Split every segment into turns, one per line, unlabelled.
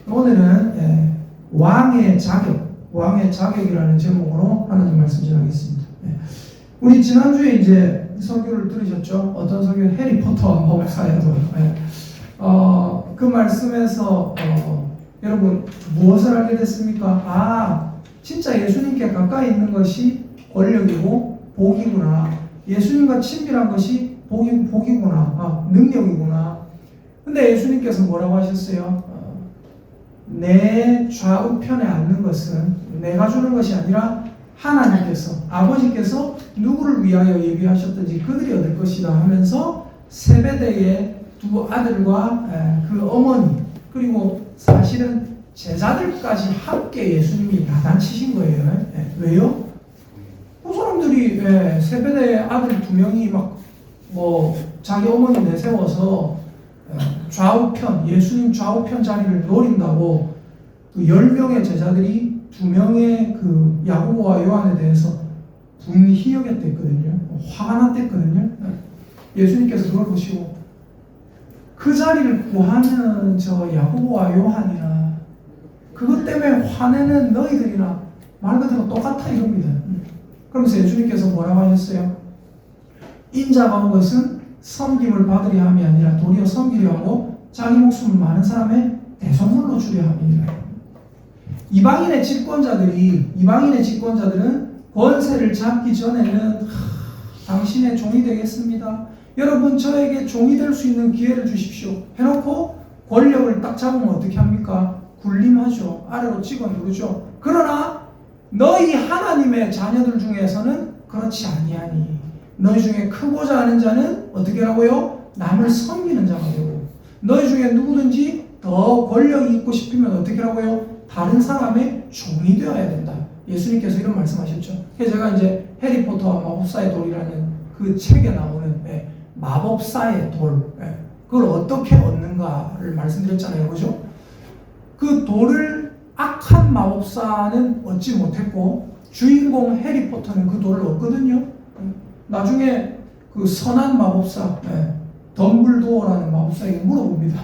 오늘은 왕의 자격이라는 제목으로 하나님 말씀 전하겠습니다. 우리 지난주에 이제 설교를 들으셨죠? 어떤 설교? 해리포터와 마법사의 돌. 그 말씀에서 여러분 무엇을 알게 됐습니까? 진짜 예수님께 가까이 있는 것이 권력이고 복이구나. 예수님과 친밀한 것이 복이구나. 능력이구나. 근데 예수님께서 뭐라고 하셨어요? 내 좌우편에 앉는 것은 내가 주는 것이 아니라 하나님께서, 아버지께서 누구를 위하여 예비하셨든지 그들이 얻을 것이다 하면서 세베대의 두 아들과 그 어머니, 그리고 사실은 제자들까지 함께 예수님이 야단치신 거예요. 왜요? 그 사람들이 세베대의 아들 두 명이 자기 어머니 내세워서 좌우편, 예수님 좌우편 자리를 노린다고 그 10명의 제자들이 2명의 그 야고보와 요한에 대해서 분히 여겼댔거든요. 화가 났댔거든요. 예수님께서 그걸 보시고 그 자리를 구하는 저 야고보와 요한이나 그것 때문에 화내는 너희들이나 말 그대로 똑같아 이겁니다. 그러면서 예수님께서 뭐라고 하셨어요? 인자가 온 것은 섬김을 받으려 함이 아니라 도리어 섬기려 하고 자기 목숨을 많은 사람의 대속물로 주려 함이니라. 이방인의 집권자들은 권세를 잡기 전에는 당신의 종이 되겠습니다. 여러분 저에게 종이 될 수 있는 기회를 주십시오. 해놓고 권력을 딱 잡으면 어떻게 합니까? 군림하죠. 아래로 찍어 누르죠. 그러나 너희 하나님의 자녀들 중에서는 그렇지 아니하니 너희 중에 크고자 하는 자는 어떻게 하고요? 남을 섬기는 자가 되고 너희 중에 누구든지 더 권력이 있고 싶으면 어떻게 하고요? 다른 사람의 종이 되어야 된다. 예수님께서 이런 말씀하셨죠. 제가 이제 해리포터와 마법사의 돌이라는 그 책에 나오는 마법사의 돌, 그걸 어떻게 얻는가를 말씀드렸잖아요. 그죠? 그 돌을 악한 마법사는 얻지 못했고 주인공 해리포터는 그 돌을 얻거든요. 나중에 그 선한 마법사 덤블도어라는 마법사에게 물어봅니다.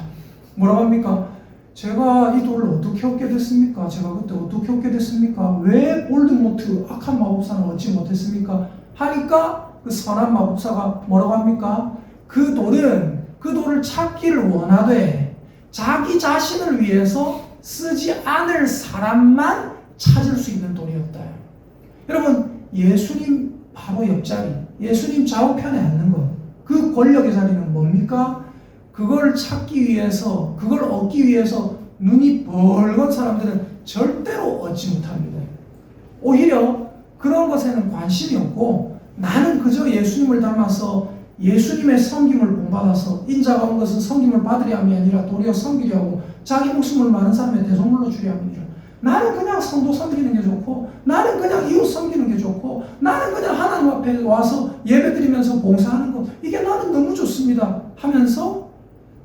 뭐라고 합니까? 제가 이 돌을 어떻게 얻게 됐습니까? 제가 그때 어떻게 얻게 됐습니까? 왜 볼드모트 악한 마법사는 얻지 못했습니까? 하니까 그 선한 마법사가 뭐라고 합니까? 그 돌을 찾기를 원하되 자기 자신을 위해서 쓰지 않을 사람만 찾을 수 있는 돌이었다. 여러분 예수님 바로 옆자리, 예수님 좌우편에 앉는 것, 그 권력의 자리는 뭡니까? 그걸 찾기 위해서, 그걸 얻기 위해서 눈이 벌건 사람들은 절대로 얻지 못합니다. 오히려 그런 것에는 관심이 없고 나는 그저 예수님을 닮아서 예수님의 섬김을 본받아서 인자가 온 것은 섬김을 받으려 함이 아니라 도리어 섬기려 하고 자기 목숨을 많은 사람의 대속물로 주려 함이라. 나는 그냥 성도 섬기는 게 좋고 나는 그냥 이웃 섬기는 게 좋고 나는 그냥 하나님 앞에 와서 예배드리면서 봉사하는 것 이게 나는 너무 좋습니다 하면서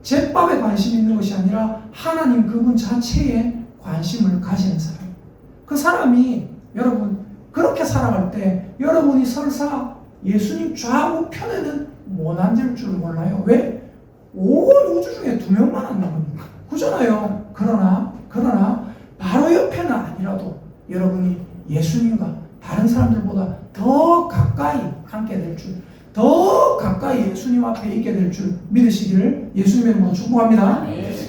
제밥에 관심이 있는 것이 아니라 하나님 그분 자체에 관심을 가지는 사람. 그 사람이 여러분 그렇게 살아갈 때 여러분이 설사 예수님 좌우편에는 못 앉을 줄 몰라요. 왜? 온 우주 중에 2명만 앉는 겁니다. 그잖아요. 그러나 바로 옆에는 아니라도 여러분이 예수님과 다른 사람들보다 더 가까이 앉게 될 줄, 더 가까이 예수님 앞에 있게 될 줄 믿으시기를 예수님의 이름으로 축복합니다.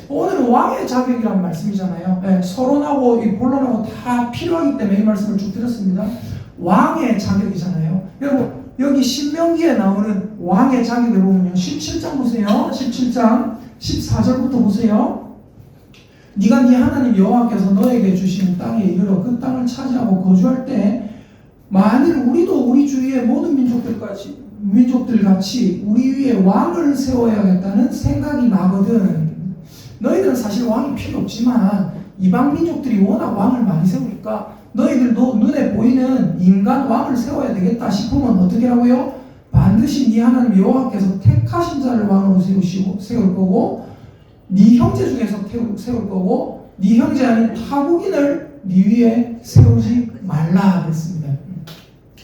오늘은 왕의 자격이라는 말씀이잖아요. 서론하고 이 본론하고 다 필요하기 때문에 이 말씀을 쭉 드렸습니다. 왕의 자격이잖아요. 여러분 여기 신명기에 나오는 왕의 자격을 보면요. 17장 보세요. 17장 14절부터 보세요. 네가 네 하나님 여호와께서 너에게 주신 땅에 이르러 그 땅을 차지하고 거주할 때 만일 우리도 우리 주위의 모든 민족들 같이 우리 위에 왕을 세워야겠다는 생각이 나거든. 너희들은 사실 왕이 필요 없지만 이방 민족들이 워낙 왕을 많이 세우니까 너희들도 눈에 보이는 인간 왕을 세워야 되겠다 싶으면 어떻게 하고요? 반드시 네 하나님 여호와께서 택하신 자를 왕으로 세울 거고 네 형제 중에서 세울 거고 네 형제 아닌 타국인을 네 위에 세우지 말라 그랬습니다.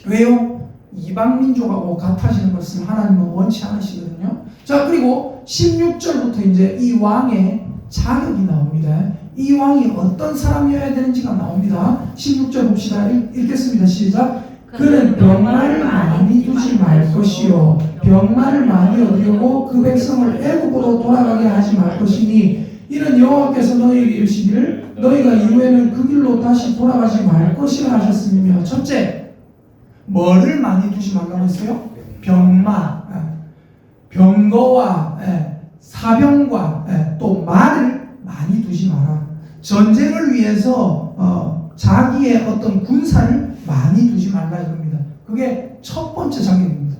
왜요? 이방 민족하고 같아지는 것을 하나님은 원치 않으시거든요. 자, 그리고 16절부터 이제 이 왕의 자격이 나옵니다. 이 왕이 어떤 사람이어야 되는지가 나옵니다. 16절 봅시다. 읽겠습니다. 시작. 그는 병마를 많이 두지 말 것이요 병마를 많이 얻으려고 그 백성을 애굽으로 돌아가게 하지 말 것이니 이는 여호와께서 너희에게 이르시기를 너희가 이후에는 그 길로 다시 돌아가지 말 것이라 하셨으며 첫째, 뭐를 많이 두지 말라고 했어요? 병마, 병거와 사병과 또 말을 많이 두지 마라. 전쟁을 위해서 자기의 어떤 군사를 많이 두지 말라 이겁니다. 그게 첫 번째 자격입니다.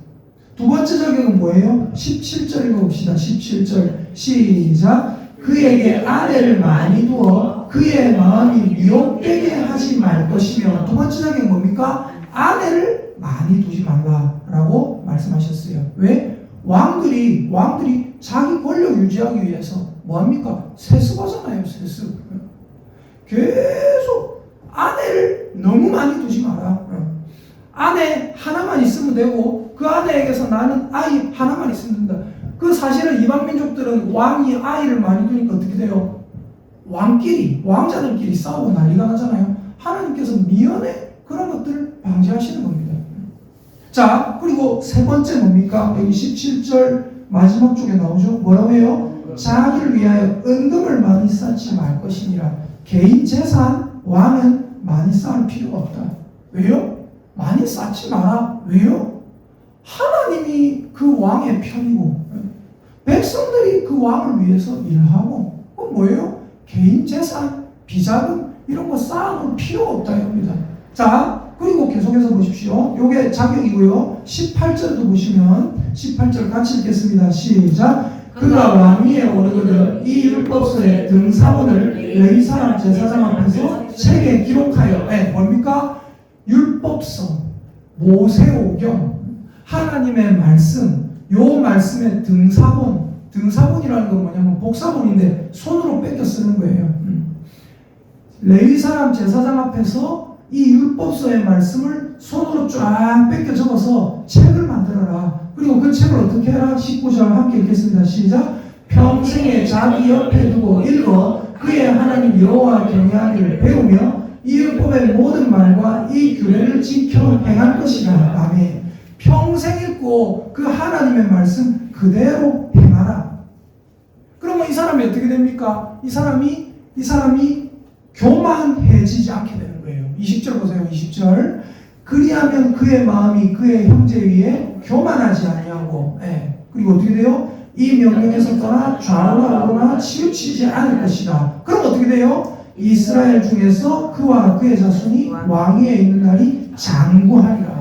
두 번째 자격은 뭐예요? 17절 읽어봅시다. 17절 시작. 그에게 아내를 많이 두어 그의 마음이 미혹되게 하지 말 것이며 두 번째 자격은 뭡니까? 아내를 많이 두지 말라라고 말씀하셨어요. 왜? 왕들이 자기 권력 유지하기 위해서 뭐합니까? 세습하잖아요. 세습. 계속 아내를 너무 많이 두지 마라. 아내 하나만 있으면 되고 그 아내에게서 나는 아이 하나만 있으면 된다. 그 사실은 이방 민족들은 왕이 아이를 많이 두니까 어떻게 돼요? 왕자들끼리 싸우고 난리가 나잖아요. 하나님께서 미연에 그런 것들을 방지하시는 겁니다. 자, 그리고 세 번째 뭡니까? 여기 17절 마지막 쪽에 나오죠. 뭐라고 해요? 자기를 위하여 은금을 많이 쌓지 말 것이니라. 개인 재산, 왕은 많이 쌓을 필요가 없다. 왜요? 많이 쌓지 마라. 왜요? 하나님이 그 왕의 편이고 백성들이 그 왕을 위해서 일하고 그건 뭐예요? 개인 재산, 비자금 이런 거 쌓아놓을 필요가 없다 합니다. 자, 그리고 계속해서 보십시오. 요게 자격이고요. 18절도 보시면 18절 같이 읽겠습니다. 시작. 그가 왕위에 오르거든 이 율법서의 등사본을 레위 사람 제사장 앞에서 책에 기록하여 뭡니까? 율법서, 모세오경, 하나님의 말씀, 요 말씀의 등사본이라는 건 뭐냐면 복사본인데 손으로 뺏겨 쓰는 거예요. 레위 사람 제사장 앞에서 이 율법서의 말씀을 손으로 쫙 뺏겨 적어서 책을 만들어라. 그리고 그 책을 어떻게 해라? 19절 함께 읽겠습니다. 시작. 평생에 자기 옆에 두고 읽어 그의 하나님 여호와 경외하기를 배우며 이 율법의 모든 말과 이 규례를 지켜 행할 것이라. 아멘. 평생 읽고 그 하나님의 말씀 그대로 행하라. 그러면 이 사람이 어떻게 됩니까? 이 사람이 교만해지지 않게 되는 거예요. 20절 보세요. 20절. 그리하면 그의 마음이 그의 형제 위에 교만하지 아니하고 그리고 어떻게 돼요? 이 명령에서 떠나 좌우나 우로나 치우치지 않을 것이다. 그럼 어떻게 돼요? 이스라엘 중에서 그와 그의 자손이 왕위에 있는 날이 장구하리라.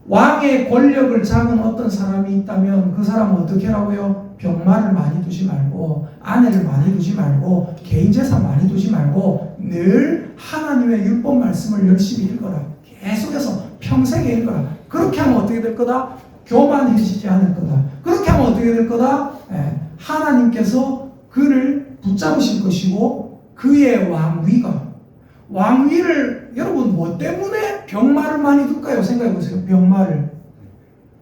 왕의 권력을 잡은 어떤 사람이 있다면 그 사람은 어떻게 하라고요? 병마를 많이 두지 말고 아내를 많이 두지 말고 개인 재산 많이 두지 말고 늘 하나님의 율법 말씀을 열심히 읽어라. 계속해서 평생에 읽어라. 그렇게 하면 어떻게 될 거다? 교만해지지 않을 거다. 그렇게 하면 어떻게 될 거다? 하나님께서 그를 붙잡으실 것이고 그의 왕위를 여러분 뭐 때문에 병마를 많이 둘까요? 생각해 보세요. 병마를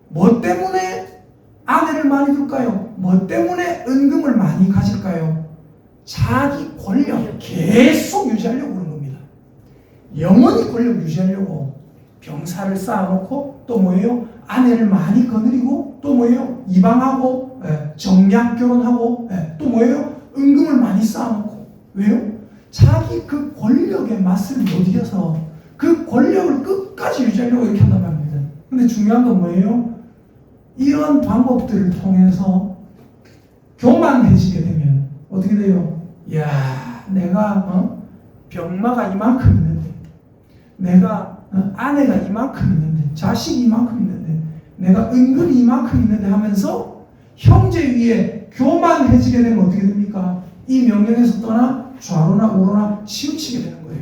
뭐 때문에 아내를 많이 둘까요? 뭐 때문에 은금을 많이 가질까요? 자기 권력 계속 유지하려고 그런 겁니다. 영원히 권력 유지하려고 병사를 쌓아놓고 또 뭐예요? 아내를 많이 거느리고 또 뭐예요? 이방하고 정략 결혼하고 또 뭐예요? 은금을 많이 쌓아놓고 왜요? 자기 그 권력의 맛을 못 이겨서 그 권력을 끝까지 유지하려고 이렇게 한단 말입니다. 근데 중요한 건 뭐예요? 이런 방법들을 통해서 교만해지게 되면 어떻게 돼요? 야, 내가 병마가 이만큼 있는데 내가 아내가 이만큼 있는데 자식이 이만큼 있는데 내가 은근히 이만큼 있는데 하면서 형제 위에 교만해지게 되면 어떻게 됩니까? 이 명령에서 떠나 좌로나 우로나 치우치게 되는 거예요.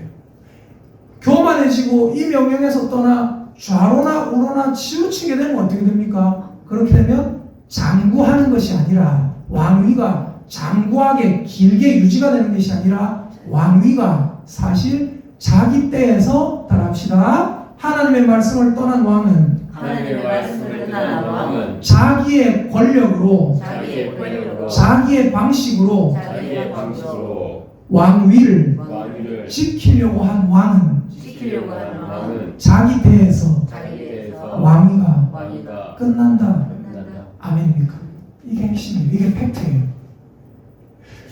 교만해지고 이 명령에서 떠나 좌로나 우로나 치우치게 되면 어떻게 됩니까? 그렇게 되면 장구하는 것이 아니라 왕위가 장구하게 길게 유지가 되는 것이 아니라 왕위가 사실 자기 때에서 따라합시다. 하나님의 말씀을 떠난 왕은
하나님의 말씀을 떠난 왕은
자기의 권력으로 자기의 방식으로 왕위를
왕위를
지키려고 한 왕은
지키려고 하는 왕은
자기 대에서
자기에 대해서
왕위가
왕위가
끝난다.
끝난다.
아멘입니까? 이게 핵심이에요. 이게 팩트예요.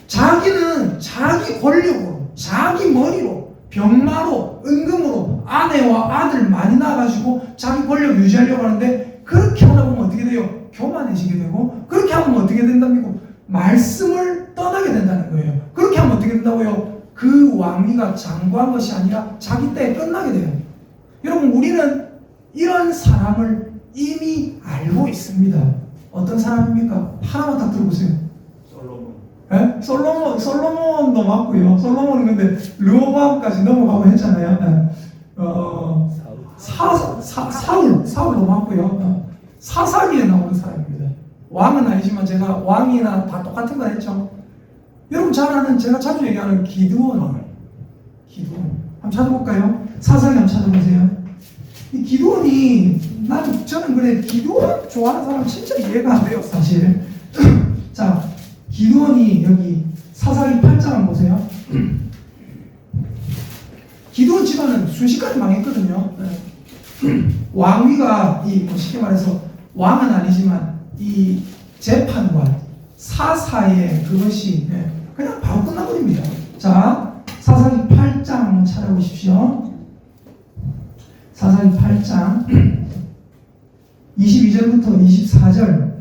자기는 자기 권력으로, 자기 머리로, 병마로, 은금으로 아내와 아들 많이 낳아가지고 자기 권력 유지하려고 하는데 그렇게 하다 보면 어떻게 돼요? 교만해지게 되고 그렇게 하면 어떻게 된답니까? 말씀을 떠나게 된다는 거예요. 그렇게 하면 어떻게 된다고요? 그 왕위가 장구한 것이 아니라 자기 때에 끝나게 돼요. 여러분 우리는 이런 사람을 이미 알고 있습니다. 어떤 사람입니까? 하나만 딱 들어보세요. 예? 솔로몬도 맞고요. 솔로몬은 근데 르호보암까지 넘어가고 했잖아요. 사울도 맞고요. 사사기에 나오는 사람입니다. 왕은 아니지만 제가 왕이나 다 똑같은 거 했죠. 여러분 잘 아는 제가 자주 얘기하는 기드온 한번 찾아볼까요? 사사기 한번 찾아보세요. 이 기드온이 저는 그래 기드온 좋아하는 사람 진짜 이해가 안 돼요 사실. 자 기드온이 여기 사사기 8장 한번 보세요. 기드온 집안은 순식간에 망했거든요. 왕위가 쉽게 말해서 왕은 아니지만 이 재판관 사사의 그것이 그냥 바로 끝나버립니다. 자 사사기 8장 한번 찾아보십시오. 사사기 8장 22절부터 24절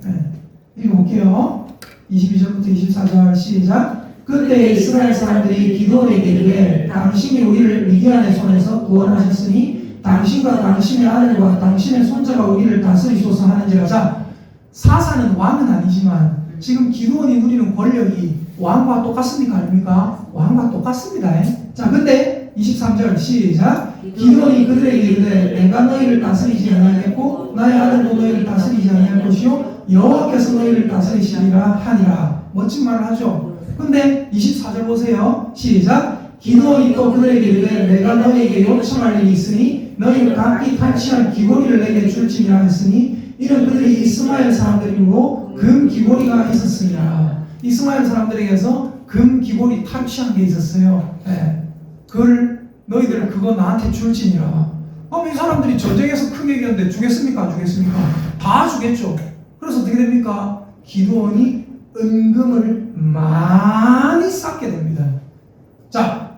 읽어볼게요. 22절부터 24절 시작. 그때 이스라엘 사람들이 기드온에게 이르되 당신이 우리를 미디안의 손에서 구원하셨으니 당신과 당신의 아들과 당신의 손자가 우리를 다스리소서 하는지라. 자 사사는 왕은 아니지만 지금 기드온이 누리는 권력이 왕과 똑같습니까? 아닙니까? 왕과 똑같습니다. 자 근데 23절 시작. 기드온이 그들에게 이르되 내가 너희를 다스리지 아니하겠고 나의 아들도 너희를 다스리지 아니할 것이요 여호와께서 너희를 다스리시리라 하니라. 멋진 말을 하죠. 근데 24절 보세요. 시작. 기드온이 또 그들에게 이르되 내가 너희에게 요청할 일이 있으니 너희는 각기 탈취한 귀고리를 내게 줄지니라 했으니 이는 그들이 이스마엘 사람들이므로 금 귀고리가 있었으니라. 이스마엘 사람들에게서 금 귀고리 탈취한 게 있었어요. 그걸 너희들 그거 나한테 줄지니라. 이 사람들이 전쟁에서 크게 이겼는데 주겠습니까? 안 주겠습니까? 다 주겠죠. 그래서 어떻게 됩니까? 기드온이 은금을 많이 쌓게 됩니다. 자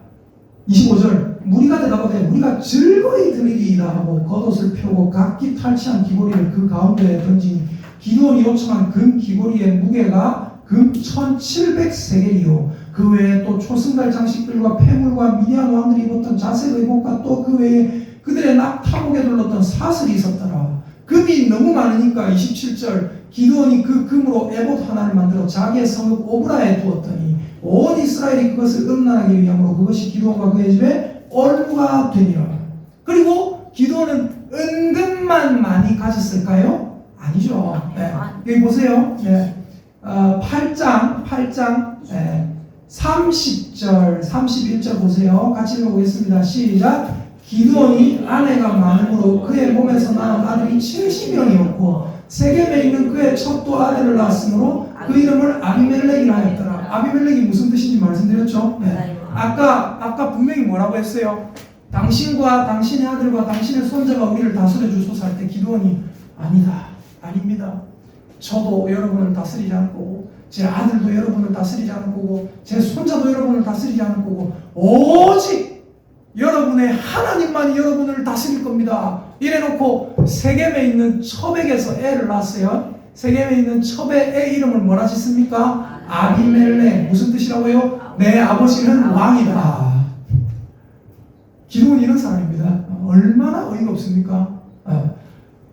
25절 무리가 대답하되 우리가 즐거이 드리이다 하고 겉옷을 펴고 각기 탈취한 귀고리를 그 가운데에 던지니 기드온이 요청한 금 귀고리의 무게가 금 1700세겔이요 그 외에 또 초승달 장식들과 폐물과 미디안 왕들이 입었던 자색 의복과 또 그 외에 그들의 낙타복에 둘렀던 사슬이 있었더라. 금이 너무 많으니까 27절 기드온이 그 금으로 에봇 하나를 만들어 자기의 성읍 오브라에 두었더니 온 이스라엘이 그것을 음란하게 위함으로 그것이 기드온과 그의 집에 올무가 되니라. 그리고 기드온은 은금만 많이 가졌을까요? 아니죠. 여기 보세요. 8장 30절 31절 보세요. 같이 읽어보겠습니다. 시작. 기드온이 아내가 많음으로 그의 몸에서 낳은 아들이 70명이었고 세겜에 있는 그의 첩도 아들을 낳았으므로 그 이름을 아비멜렉이라 하였더라. 아비멜렉이 무슨 뜻인지 말씀드렸죠? 아까 분명히 뭐라고 했어요? 당신과 당신의 아들과 당신의 손자가 우리를 다스려 주소서 할 때 기드온이 아닙니다. 저도 여러분을 다스리지 않을 거고 제 아들도 여러분을 다스리지 않을 거고 제 손자도 여러분을 다스리지 않을 거고 오직 여러분의 하나님만이 여러분을 다스릴 겁니다. 이래놓고 세겜에 있는 첩에게서 애를 낳았어요. 세겜에 있는 첩의 애 이름을 뭐라 짓습니까? 아비멜렉. 무슨 뜻이라고요? 내 아버지는 왕이다. 기드온이 이런 사람입니다. 얼마나 어이가 없습니까?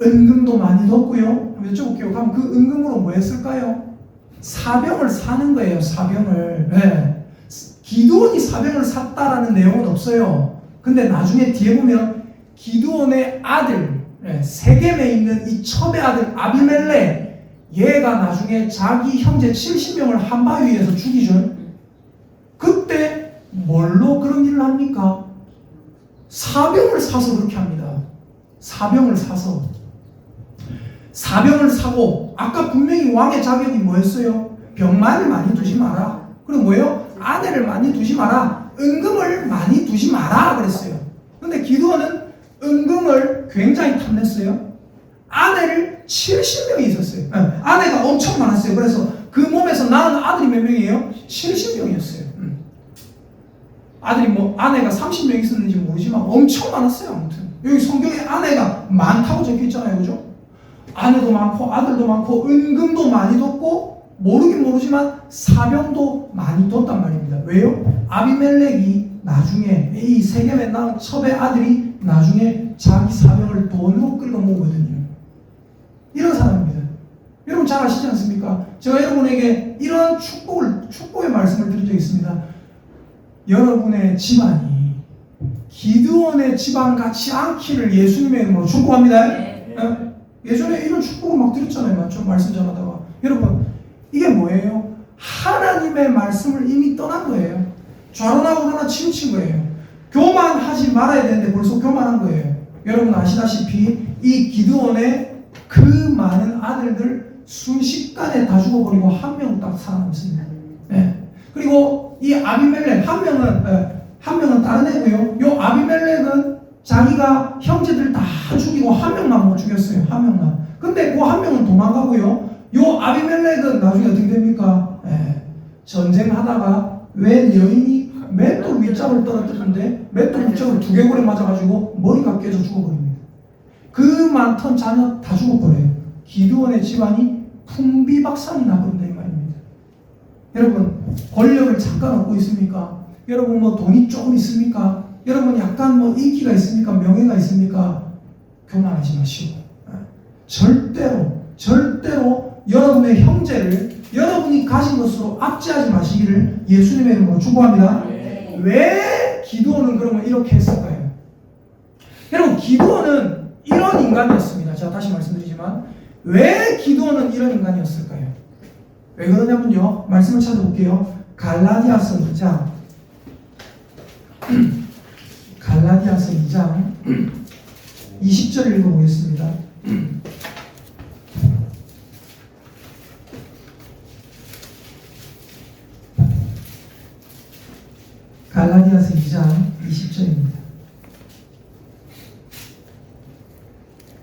은금도 많이 뒀고요. 한번 여쭤볼게요. 그럼 그 은금으로 뭐 했을까요? 사병을 사는 거예요. 사병을. 기드온이 사병을 샀다라는 내용은 없어요. 근데 나중에 뒤에 보면 기드온의 아들, 세겜에 있는 이 첩의 아들 아비멜렉, 얘가 나중에 자기 형제 70명을 한 바위에서 죽이죠. 그때 뭘로 그런 일을 합니까? 사병을 사서 그렇게 합니다. 사병을 사고 아까 분명히 왕의 자격이 뭐였어요? 병마를 많이 두지 마라. 그럼 뭐예요? 아내를 많이 두지 마라. 은금을 많이 두지 마라 그랬어요. 근데 기드온은 은금을 굉장히 탐냈어요. 아내를 70명이 있었어요. 아내가 엄청 많았어요. 그래서 그 몸에서 낳은 아들이 몇 명이에요? 70명이었어요. 아들이 뭐 아내가 30명 있었는지 모르지만 엄청 많았어요. 아무튼 여기 성경에 아내가 많다고 적혀 있잖아요. 그죠? 아내도 많고 아들도 많고 은금도 많이 뒀고 모르긴 모르지만 사병도 많이 뒀단 말입니다. 왜요? 아비멜렉이 나중에 이 세겜에 낳은 첩의 아들이 나중에 자기 사병을 돈으로 끌고 모으거든요. 이런 사람입니다. 여러분 잘 아시지 않습니까? 제가 여러분에게 이런 축복의 말씀을 드린 적이 있습니다. 여러분의 집안이 기드온의 집안 같지 않기를 예수님의 이름으로 축복합니다.
네.
예전에 이런 축복을 막 드렸잖아요. 맞죠? 말씀 전하다가. 여러분 이게 뭐예요? 하나님의 말씀을 이미 떠난 거예요. 좌로나 우로나 치우친 거예요. 교만하지 말아야 되는데 벌써 교만한 거예요. 여러분 아시다시피 이 기드온의 그 많은 아들들 순식간에 다 죽어버리고 한 명 딱 살아남습니다. 네. 그리고 이 아비멜렉 한 명은 다른 애고요. 요 아비멜렉은 자기가 형제들 다 죽이고 한 명만 못 죽였어요. 한 명만. 근데 그 한 명은 도망가고요. 요 아비멜렉은 나중에 어떻게 됩니까? 전쟁하다가 웬 여인이 맷돌 윗짝을 떨어뜨렸는데 맷돌 윗짝을 두개골에 맞아가지고 머리가 깨져 죽어버립니다. 그 많던 자녀 다 죽어버려요. 기드온의 집안이 풍비박산이 나버린다 이 말입니다. 여러분 권력을 잠깐 얻고 있습니까? 여러분 뭐 돈이 조금 있습니까? 여러분 약간 뭐 인기가 있습니까? 명예가 있습니까? 교만하지 마시고 절대로 여러분의 형제를 여러분이 가진 것으로 압제하지 마시기를 예수님의 이름으로 축복합니다.
네.
왜 기드온은 그러면 이렇게 했을까요? 여러분 기드온은 이런 인간이었습니다. 제가 다시 말씀드리지만 왜 기드온은 이런 인간이었을까요? 왜 그러냐면요. 말씀을 찾아볼게요. 갈라디아서 2장 20절 읽어보겠습니다. 갈라디아서 2장 20절입니다.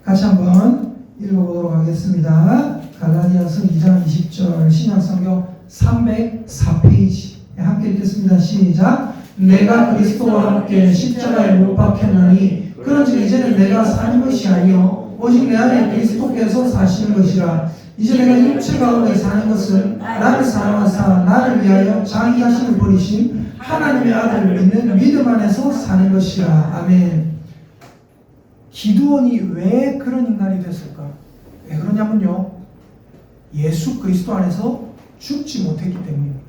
같이 한번 읽어보도록 하겠습니다. 갈라디아서 2장 20절 신약성경 304페이지 함께 읽겠습니다. 시작. 내가 그리스도와 함께 십자가에 못 박혔나니 그런즉 이제는 내가 사는 것이 아니요 오직 내 안에 그리스도께서 사시는 것이라. 이제 내가 육체 가운데 사는 것은 나를 사랑하사 나를 위하여 자기 자신을 버리신 하나님의 아들을 믿는 믿음 안에서 사는 것이라. 아멘. 기드온이 왜 그런 인간이 됐을까? 왜 그러냐면요. 예수 그리스도 안에서 죽지 못했기 때문입니다.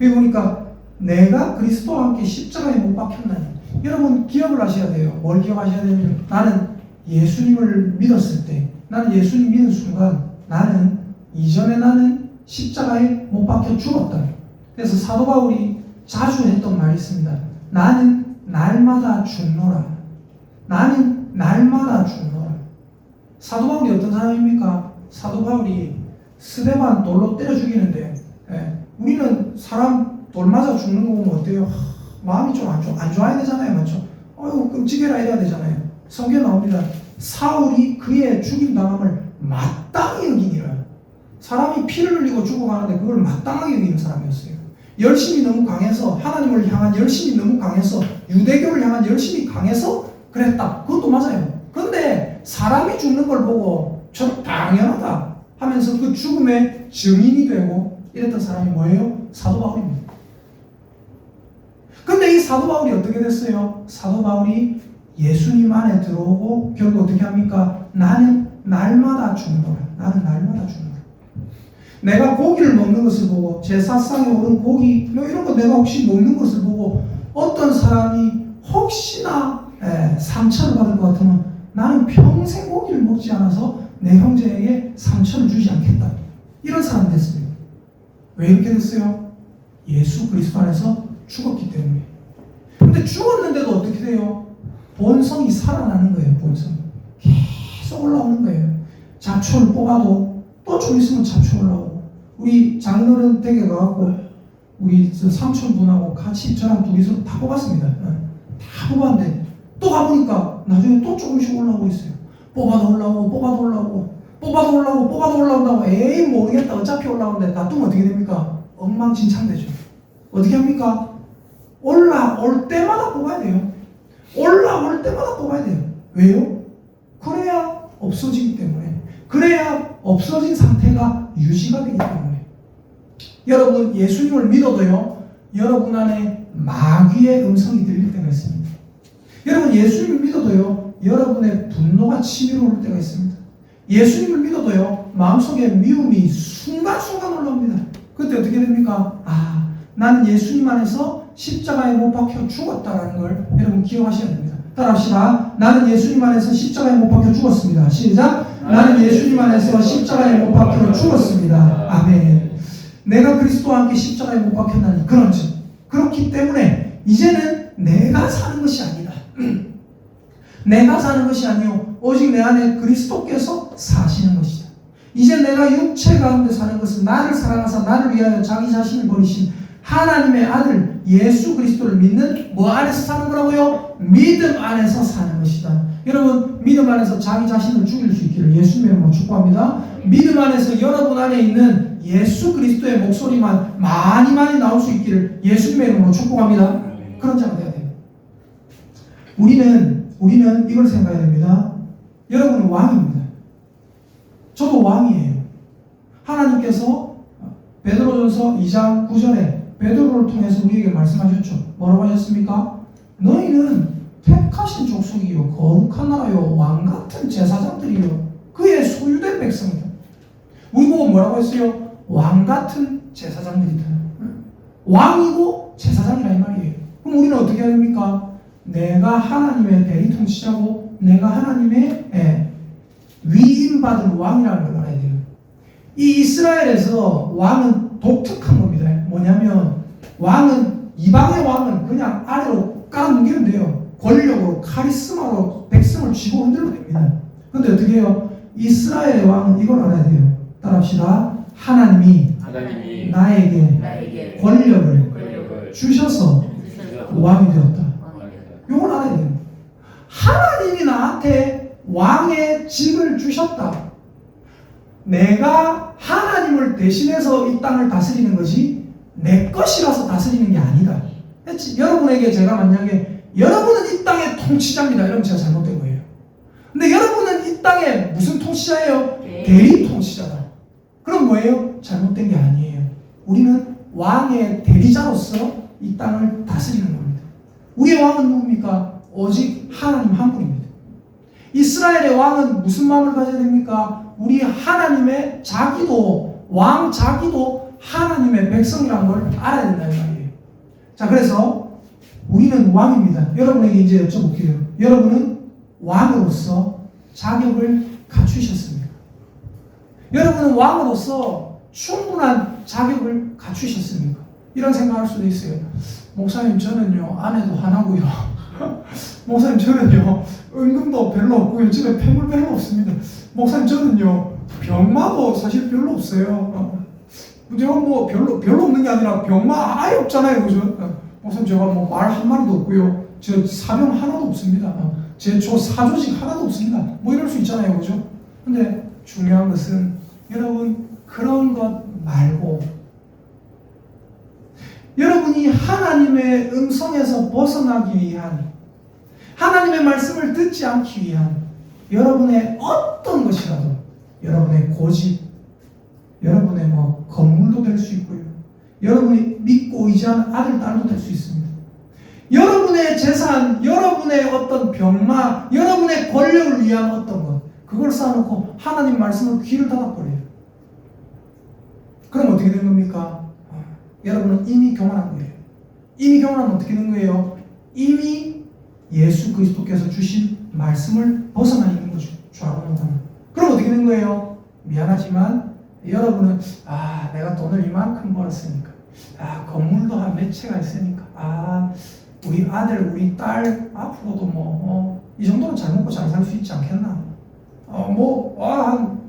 여기 보니까 내가 그리스도와 함께 십자가에 못 박혔나니. 여러분 기억을 하셔야 돼요. 뭘 기억하셔야 되냐면 나는 예수님을 믿었을 때 나는 예수님 믿는 순간 이전에 나는 십자가에 못 박혀 죽었다. 그래서 사도 바울이 자주 했던 말이 있습니다. 나는 날마다 죽노라. 나는 날마다 죽노라. 사도 바울이 어떤 사람입니까? 사도 바울이 스데반 돌로 때려 죽이는데 우리는 사람 돌 맞아 죽는 거 보면 어때요? 마음이 좀 안 좋아야 되잖아요. 맞죠? 어휴 끔찍해라 이래야 되잖아요. 성경에 나옵니다. 사울이 그의 죽임당함을 마땅히 여기니라. 사람이 피를 흘리고 죽어가는데 그걸 마땅하게 여기는 사람이었어요. 열심이 너무 강해서 하나님을 향한 열심이 너무 강해서 유대교를 향한 열심이 강해서 그랬다. 그것도 맞아요. 근데 사람이 죽는 걸 보고 저 당연하다 하면서 그 죽음의 증인이 되고 이랬던 사람이 뭐예요? 사도 바울입니다. 근데 이 사도 바울이 어떻게 됐어요? 사도 바울이 예수님 안에 들어오고 결국 어떻게 합니까? 나는 날마다 죽노라. 나는 날마다 죽노라. 내가 고기를 먹는 것을 보고 제사상에 오른 고기 이런 거 내가 혹시 먹는 것을 보고 어떤 사람이 혹시나 상처를 받을 것 같으면 나는 평생 고기를 먹지 않아서 내 형제에게 상처를 주지 않겠다. 이런 사람이 됐습니다. 왜 이렇게 됐어요? 예수 그리스도 안에서 죽었기 때문에. 근데 죽었는데도 어떻게 돼요? 본성이 살아나는 거예요. 본성이 계속 올라오는 거예요. 잡초를 뽑아도 또 좀 있으면 잡초 올라오고. 우리 장인어른 댁에 가갖고 우리 저 삼촌분하고 같이 저랑 둘이서 다 뽑았습니다. 다 뽑았는데 또 가보니까 나중에 또 조금씩 올라오고 있어요. 뽑아도 올라오고 뽑아도 올라오고 뽑아도 올라오고 뽑아도 올라온다고 에이 모르겠다 어차피 올라오는데 놔두면 어떻게 됩니까? 엉망진창되죠. 어떻게 합니까? 올라올 때마다 뽑아야 돼요. 올라올 때마다 뽑아야 돼요. 왜요? 그래야 없어지기 때문에, 그래야 없어진 상태가 유지가 되기 때문에. 여러분 예수님을 믿어도요, 여러분 안에 마귀의 음성이 들릴 때가 있습니다. 여러분 예수님을 믿어도요, 여러분의 분노가 치밀어 오를 때가 있습니다. 예수님을 믿어도요, 마음속에 미움이 순간순간 올라옵니다. 그때 어떻게 됩니까? 아, 나는 예수님 안에서 십자가에 못 박혀 죽었다라는 걸 여러분 기억하셔야 됩니다. 따라합시다. 나는 예수님 안에서 십자가에 못 박혀 죽었습니다. 시작. 나는 예수님 안에서 십자가에 못 박혀 죽었습니다. 아멘. 내가 그리스도와 함께 십자가에 못 박혔나니 그런즉, 그렇기 때문에 이제는 내가 사는 것이 아니다. 내가 사는 것이 아니요 오직 내 안에 그리스도께서 사시는 것이다. 이제 내가 육체 가운데 사는 것은 나를 사랑하사 나를 위하여 자기 자신을 버리신 하나님의 아들 예수 그리스도를 믿는 뭐 안에서 사는 거라고요? 믿음 안에서 사는 것이다. 여러분 믿음 안에서 자기 자신을 죽일 수 있기를 예수님의 이름으로 축복합니다. 믿음 안에서 여러분 안에 있는 예수 그리스도의 목소리만 많이 나올 수 있기를 예수님의 이름으로 축복합니다. 그런 자가 돼야 돼요. 우리는 이걸 생각해야 됩니다. 여러분은 왕입니다. 저도 왕이에요. 하나님께서 베드로전서 2장 9절에 베드로를 통해서 우리에게 말씀하셨죠. 뭐라고 하셨습니까? 너희는 택하신 족속이요 거룩한 나라요 왕같은 제사장들이요 그의 소유된 백성이다. 우리 보고 뭐라고 했어요? 왕같은 제사장들이다. 왕이고 제사장이라 이 말이에요. 그럼 우리는 어떻게 해야 됩니까? 내가 하나님의 대리통치자고 내가 하나님의 위임받은 왕이라는 걸 알아야 돼요. 이 이스라엘에서 왕은 독특한 겁니다. 뭐냐면 왕은, 이방의 왕은 그냥 아래로 깔아뭉개면 돼요. 권력으로 카리스마로 백성을 쥐고 흔들면 됩니다. 그런데 어떻게 해요? 이스라엘의 왕은 이걸 알아야 돼요. 따라합시다. 하나님이 나에게 권력을 주셔서 왕이 되었다. 이걸 알아야 돼요. 하나님이 나한테 왕의 직을 주셨다. 내가 하나님을 대신해서 이 땅을 다스리는 것이 내 것이라서 다스리는 게 아니다. 여러분에게 제가 만약에 여러분은 이 땅의 통치자입니다. 이러면 제가 잘못된 거예요. 근데 여러분은 이 땅의 무슨 통치자예요? 대리 통치자다. 그럼 뭐예요? 잘못된 게 아니에요. 우리는 왕의 대리자로서 이 땅을 다스리는 겁니다. 우리의 왕은 누굽니까? 오직 하나님 한 분입니다. 이스라엘의 왕은 무슨 마음을 가져야 됩니까? 우리 하나님의 자기도, 왕 자기도 하나님의 백성이라는 걸 알아야 된다는 말이에요. 자, 그래서 우리는 왕입니다. 여러분에게 이제 여쭤볼게요. 여러분은 왕으로서 자격을 갖추셨습니까? 여러분은 왕으로서 충분한 자격을 갖추셨습니까? 이런 생각할 수도 있어요. 목사님 저는요 아내도 하나고요. 목사님 저는요 은금도 별로 없고요. 집에 폐물 별로 없습니다. 목사님 저는요 병마도 사실 별로 없어요. 제가 뭐 별로 없는 게 아니라 병마 아예 없잖아요, 그죠? 목사님 제가 뭐 말 한 마리도 없고요. 저 사병 하나도 없습니다. 제 사조직 하나도 없습니다. 뭐 이럴 수 있잖아요, 그죠? 근데 중요한 것은 여러분 그런 것 말고 여러분이 하나님의 음성에서 벗어나기 위한, 하나님의 말씀을 듣지 않기 위한 여러분의 어떤 것이라도, 여러분의 고집, 여러분의 뭐 건물도 될 수 있고요, 여러분이 믿고 의지하는 아들, 딸도 될 수 있습니다. 여러분의 재산, 여러분의 어떤 병마, 여러분의 권력을 위한 어떤 것, 그걸 쌓아놓고 하나님 말씀을 귀를 닫아버려요. 그럼 어떻게 된 겁니까? 여러분은 이미 교만한 거예요. 이미 교만하면 어떻게 된 거예요? 이미 예수 그리스도께서 주신 말씀을 벗어나 있는 거죠. 좌우로 못하는. 그럼 어떻게 된 거예요? 미안하지만 여러분은 내가 돈을 이만큼 벌었으니까, 건물도 한 몇 채가 있으니까, 우리 아들, 우리 딸 앞으로도 이 정도는 잘 먹고 잘 살 수 있지 않겠나? 한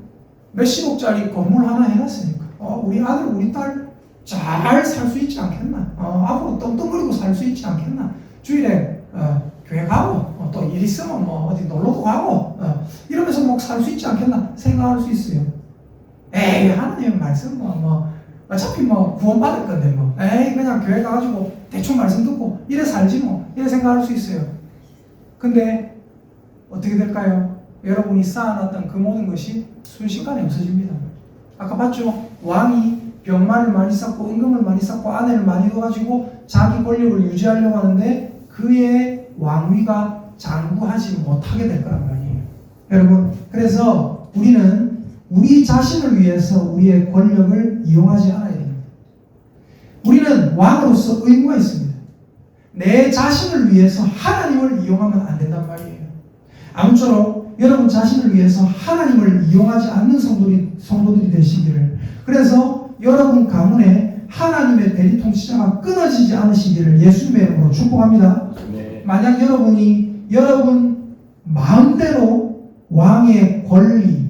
몇십억짜리 건물 하나 해놨으니까, 우리 아들, 우리 딸 잘 살 수 있지 않겠나? 앞으로 떵떵거리고 살 수 있지 않겠나? 주일에 교회 가고 또 일 있으면 뭐 어디 놀러도 가고 이러면서 뭐 살 수 있지 않겠나 생각할 수 있어요. 에이 하나님 말씀 뭐 어차피 뭐 구원받을 건데 뭐 에이 그냥 교회 가가지고 대충 말씀 듣고 이래 살지 뭐 이래 생각할 수 있어요. 근데 어떻게 될까요? 여러분이 쌓아놨던 그 모든 것이 순식간에 없어집니다. 아까 봤죠? 왕이 병마를 많이 쌓고 임금을 많이 쌓고 아내를 많이 둬가지고 자기 권력을 유지하려고 하는데 그의 왕위가 장구하지 못하게 될 거란 말이에요. 여러분, 그래서 우리는 우리 자신을 위해서 우리의 권력을 이용하지 않아야 됩니다. 우리는 왕으로서 의무가 있습니다. 내 자신을 위해서 하나님을 이용하면 안 된단 말이에요. 아무쪼록 여러분 자신을 위해서 하나님을 이용하지 않는 성도들이 되시기를, 그래서 여러분 가문에 하나님의 대리 통치자가 끊어지지 않으시기를 예수님의 이름으로 축복합니다.
네.
만약 여러분이 여러분 마음대로 왕의 권리,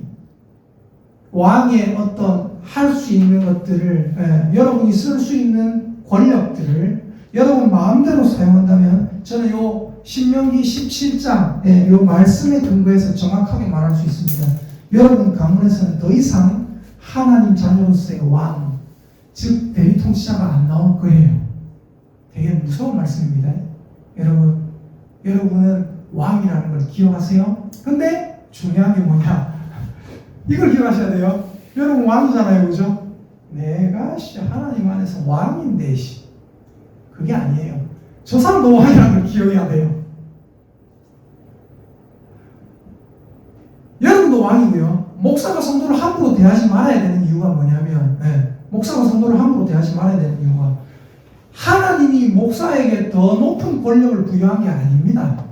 왕의 어떤 할 수 있는 것들을 여러분이 쓸 수 있는 권력들을 여러분 마음대로 사용한다면 저는 요 신명기 17장 요 말씀에 근거해서 정확하게 말할 수 있습니다. 여러분 가문에서는 더 이상 하나님 자녀로서의 왕, 즉 대리 통치자가 안 나올 거예요. 되게 무서운 말씀입니다. 여러분은 왕이라는 걸 기억하세요? 근데 중요한 게 뭐냐? 이걸 기억하셔야 돼요. 여러분 왕이잖아요, 그죠? 내가 하나님 안에서 왕인데 그게 아니에요. 저 사람도 왕이라는 걸 기억해야 돼요. 여러분도 왕이고요. 목사가 성도를 함부로 대하지 말아야 되는 이유가 뭐냐면, 목사가 성도를 함부로 대하지 말아야 되는 이유가 하나님이 목사에게 더 높은 권력을 부여한 게 아닙니다.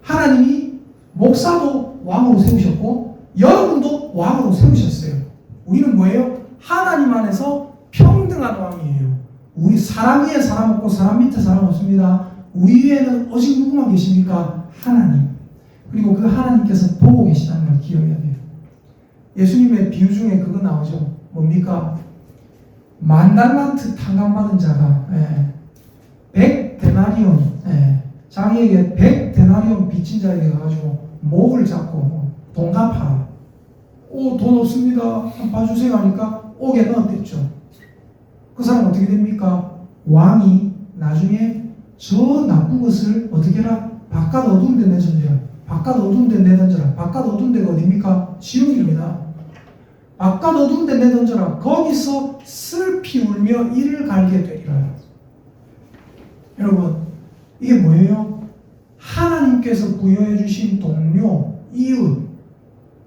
하나님이 목사도 왕으로 세우셨고 여러분도 왕으로 세우셨어요. 우리는 뭐예요? 하나님 안에서 평등한 왕이에요. 우리 사람 위에 사람 없고 사람 밑에 사람 없습니다. 우리 위에는 오직 누구만 계십니까? 하나님. 그리고 그 하나님께서 보고 계시다는 걸 기억해야 돼요. 예수님의 비유 중에 그거 나오죠. 뭡니까? 10,000달란트 탕감받은 자가 100데나리온 자기에게 100데나리온 빚진 자에게 가가지고 목을 잡고 돈 갚아라. 돈 없습니다. 한번 봐주세요 하니까 옥에 넣었댔죠. 그 사람 어떻게 됩니까? 왕이 나중에 저 나쁜 것을 어떻게 해라? 바깥 어두운 데 내던져라. 바깥 어두운 데 내던져라. 바깥 어두운 데가 어딥니까? 지옥입니다. 바깥 어두운 데 내던져라. 거기서 슬피 울며 이를 갈게 되리라. 여러분, 이게 뭐예요? 하나님께서 부여해 주신 동료, 이웃,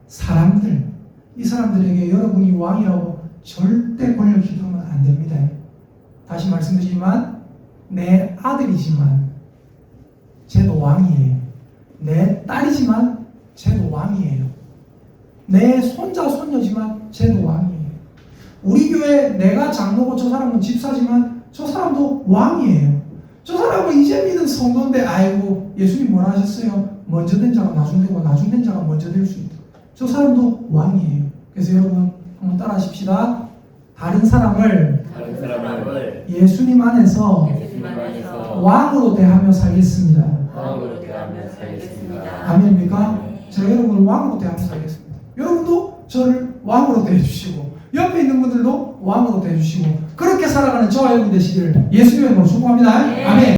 사람들, 이 사람들에게 여러분이 왕이라고 절대 권력 기두면 안 됩니다. 다시 말씀드리지만 내 아들이지만 쟤도 왕이에요. 내 딸이지만 쟤도 왕이에요. 내 손자 손녀지만 쟤도 왕이에요. 우리 교회 내가 장로고 저 사람은 집사지만 저 사람도 왕이에요. 저 사람은 이제 믿은 성도인데 아이고 예수님 뭐라 하셨어요? 먼저 된 자가 나중 되고 나중 된 자가 먼저 될 수 있다. 저 사람도 왕이에요. 그래서 여러분 한번 따라 하십시다. 다른 사람을 예수님 안에서 왕으로 대하며 살겠습니다. 아멘입니까? 제가 여러분을 왕으로 대하며 살겠습니다. 여러분도 저를 왕으로 대해주시고 옆에 있는 분들도 왕으로 대해주시고 그렇게 살아가는 저와 여러분 되시기를 예수님의 이름으로 축복합니다. 아멘.